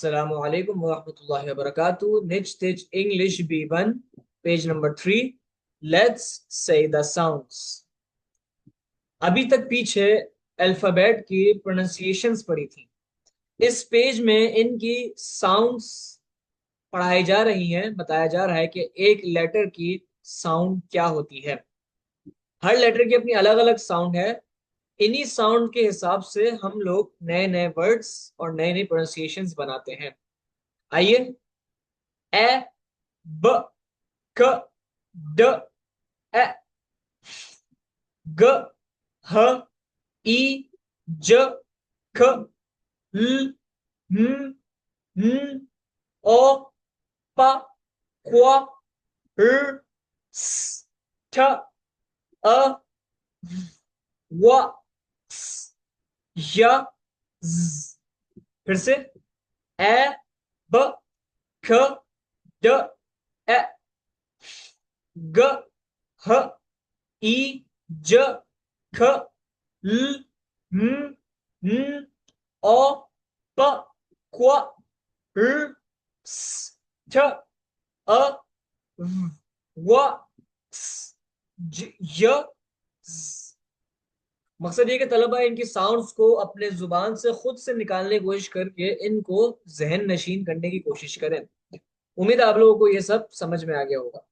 Assalamu alaikum wa rahmatullahi wa barakatuh. Niche Tich English B1, page number 3. Let's say the sounds. अभी तक पीछे alphabet की pronunciations पढ़ी थी। इस पेज में इनकी साउंड्स पढ़ाई जा रही हैं। बताया जा रहा है कि एक लेटर की साउंड क्या होती है। हर लेटर की अपनी अलग अलग साउंड है। इन्हीं साउंड के हिसाब से हम लोग नए नए वर्ड्स और नए नए प्रोनाउंसिएशंस बनाते हैं। आइए, ए, ब, क, ड, ए, ग, ह, ई, ज, ख, ल, म, न, ओ, प, क्व, र, स, ठ, अ, व, स, य, ज। फिर से, ए, ब, क, ड, ए, ग, ह, ई, ज, ख, ल, म, न, ओ, प, क्व, र, स, ठ, अ, व, स, य, ज। मकसद ये कि तलबा इनकी साउंड्स को अपने जुबान से खुद से निकालने की कोशिश करके इनको जहन नशीन करने की कोशिश करें। उम्मीद है आप लोगों को ये सब समझ में आ गया होगा।